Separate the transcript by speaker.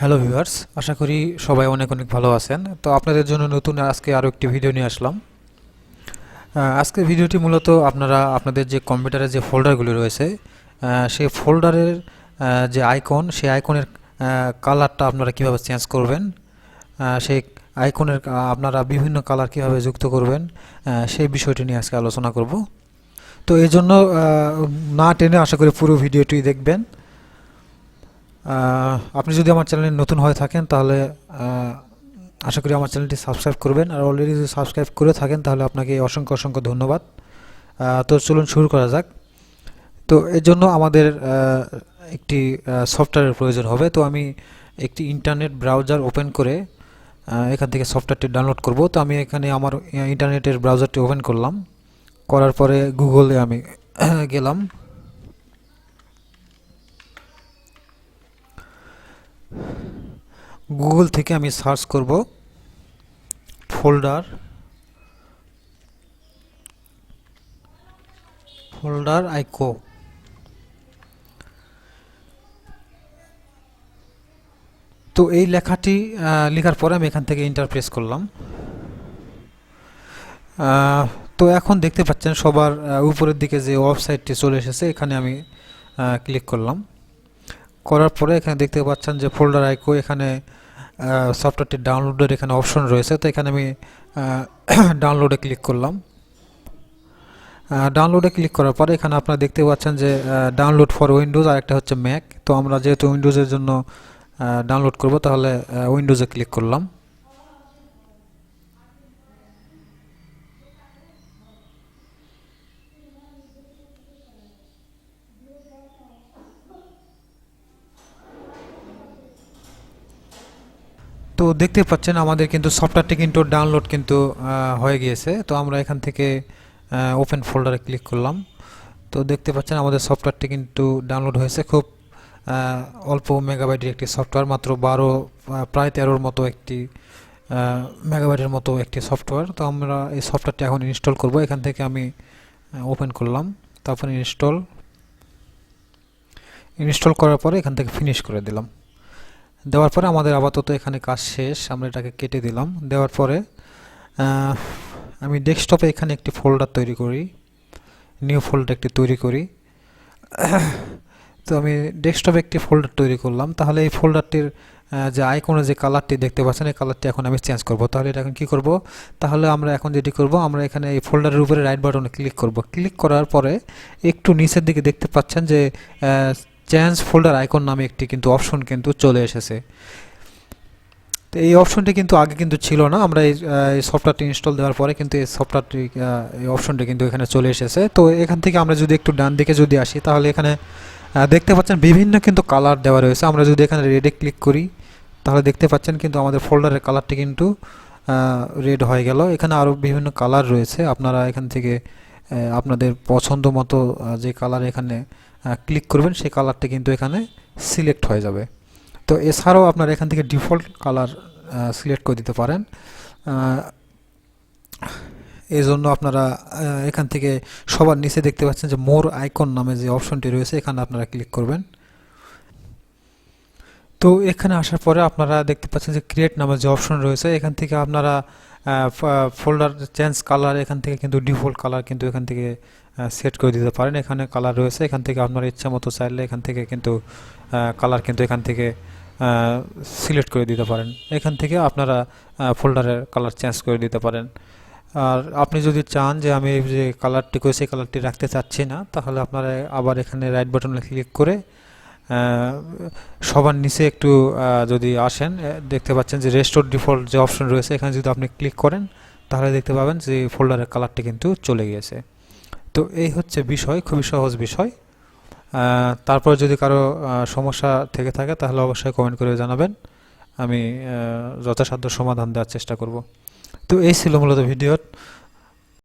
Speaker 1: Hello viewers, আশা করি সবাই অনেক অনেক ভালো আছেন। তো আপনাদের জন্য নতুন আজকে আরও একটি ভিডিও নিয়ে আসলাম। আজকের ভিডিওটি মূলত আপনারা আপনাদের যে কম্পিউটারে যে ফোল্ডারগুলি রয়েছে সেই ফোল্ডারের যে আইকন, সেই আইকনের কালারটা আপনারা কিভাবে চেঞ্জ করবেন, সেই আইকনের আপনারা বিভিন্ন কালার কিভাবে যুক্ত করবেন, সেই বিষয়টি নিয়ে আজকে আলোচনা করব। তো এই জন্য না টেনে আশা করি পুরো ভিডিওটি দেখবেন। আপনি যদি আমার চ্যানেলে নতুন হয়ে থাকেন তাহলে আশা করি আমার চ্যানেলটি সাবস্ক্রাইব করবেন, আর অলরেডি যদি সাবস্ক্রাইব করে থাকেন তাহলে আপনাকে অসংখ্য অসংখ্য ধন্যবাদ। তো চলুন শুরু করা যাক। তো এর জন্য আমাদের একটি সফটওয়্যারের প্রয়োজন হবে। তো আমি একটি ইন্টারনেট ব্রাউজার ওপেন করে এখান থেকে সফটওয়্যারটি ডাউনলোড করব। তো আমি এখানে আমার ইন্টারনেটের ব্রাউজারটি ওপেন করলাম, করার পরে গুগলে আমি গেলাম। গুগল থেকে আমি সার্চ করব ফোল্ডার আইকো। তো এই লেখাটি লেখার পরে আমি এখান থেকে এন্টার প্রেস করলাম। তো এখন দেখতে পাচ্ছেন সবার উপরের দিকে যে ওয়েবসাইটটি চলে এসেছে, এখানে আমি ক্লিক করলাম। করার পরে এখানে দেখতে পাচ্ছেন যে ফোল্ডার আইকো, এখানে সফটওয়্যারটি ডাউনলোডের এখানে অপশন রয়েছে। তো এখানে আমি ডাউনলোডে ক্লিক করলাম। ডাউনলোডে ক্লিক করার পরে এখানে আপনারা দেখতে পাচ্ছেন যে ডাউনলোড ফর উইন্ডোজ আর একটা হচ্ছে ম্যাক। তো আমরা যেহেতু উইন্ডোজের জন্য ডাউনলোড করব, তাহলে উইন্ডোজে ক্লিক করলাম। তো দেখতে পাচ্ছেন আমাদের কিন্তু সফটওয়্যারটি কিন্তু ডাউনলোড কিন্তু হয়ে গিয়েছে। তো আমরা এখান থেকে ওপেন ফোল্ডারে ক্লিক করলাম। তো দেখতে পাচ্ছেন আমাদের সফটওয়্যারটি কিন্তু ডাউনলোড হয়েছে। খুব অল্প মেগাবাইটের একটি সফটওয়্যার, মাত্র প্রায় 13-র মতো একটি মেগাবাইটের মতো একটি সফটওয়্যার। তো আমরা এই সফটওয়্যারটি এখন ইনস্টল করব। এখান থেকে আমি ওপেন করলাম, তারপর ইনস্টল করার পরে এখান থেকে ফিনিশ করে দিলাম। দেওয়ার পরে আমাদের আপাতত এখানে কাজ শেষ, আমরা এটাকে কেটে দিলাম। দেওয়ার পরে আমি ডেস্কটপে এখানে একটি ফোল্ডার তৈরি করি, নিউ ফোল্ডার একটি তৈরি করি। তো আমি ডেস্কটপে একটি ফোল্ডার তৈরি করলাম। তাহলে এই ফোল্ডারটির যে আইকনের যে কালারটি দেখতে পাচ্ছেন, এই কালারটি এখন আমি চেঞ্জ করব। তাহলে এটা এখন কী করব, তাহলে আমরা এখন যেটি করব, আমরা এখানে এই ফোল্ডারের উপরে রাইট বাটনে ক্লিক করব। ক্লিক করার পরে একটু নিচের দিকে দেখতে পাচ্ছেন যে চেঞ্জ ফোল্ডার আইকন নামে একটি কিন্তু অপশন কিন্তু চলে এসেছে। তো এই অপশনটি কিন্তু আগে কিন্তু ছিল না। আমরা এই সফটওয়্যারটি ইনস্টল দেওয়ার পরে কিন্তু এই সফটওয়্যারটি এই অপশনটি কিন্তু এখানে চলে এসেছে। তো এখান থেকে আমরা যদি একটু ডান দিকে যদি আসি, তাহলে এখানে দেখতে পাচ্ছেন বিভিন্ন কিন্তু কালার দেওয়া রয়েছে। আমরা যদি এখানে রেডে ক্লিক করি, তাহলে দেখতে পাচ্ছেন কিন্তু আমাদের ফোল্ডারের কালারটি কিন্তু রেড হয়ে গেল। এখানে আরও বিভিন্ন কালার রয়েছে, আপনারা এখান থেকে আপনাদের পছন্দ মতো যে কালার এখানে ক্লিক করবেন, সেই কালারটি কিন্তু এখানে সিলেক্ট হয়ে যাবে। তো এছাড়াও আপনারা এখান থেকে ডিফল্ট কালার সিলেক্ট করে দিতে পারেন। এই জন্য আপনারা এখান থেকে সবার নিচে দেখতে পাচ্ছেন যে মোর আইকন নামে যে অপশনটি রয়েছে, এখানে আপনারা ক্লিক করবেন। তো এখানে আসার পরে আপনারা দেখতে পাচ্ছেন যে ক্রিয়েট নামে যে অপশন রয়েছে, এখান থেকে আপনারা ফোল্ডার চেঞ্জ কালার, এখান থেকে কিন্তু ডিফল্ট কালার কিন্তু এখান থেকে সেট করে দিতে পারেন। এখানে কালার রয়েছে, এখান থেকে আপনার ইচ্ছা মতো চাইলে এখান থেকে কিন্তু কালার কিন্তু এখান থেকে সিলেক্ট করে দিতে পারেন। এখান থেকে আপনারা ফোল্ডারের কালার চেঞ্জ করে দিতে পারেন। আর আপনি যদি চান যে আমি যে কালারটি করেছি সেই কালারটি রাখতে চাচ্ছি না, তাহলে আপনারা আবার এখানে রাইট বাটনে ক্লিক করে সবার নিচে একটু যদি আসেন, দেখতে পাচ্ছেন যে রেস্টোর ডিফল্ট যে অপশন রয়েছে, এখানে যদি আপনি ক্লিক করেন তাহলে দেখতে পাবেন যে ফোল্ডারের কালারটি কিন্তু চলে গিয়েছে। তো এই হচ্ছে বিষয়, খুবই সহজ বিষয়। তারপর যদি কারো সমস্যা থেকে থাকে তাহলে অবশ্যই কমেন্ট করে জানাবেন, আমি যথাসাধ্য সমাধান দেওয়ার চেষ্টা করব। তো এই ছিল মূলত ভিডিও।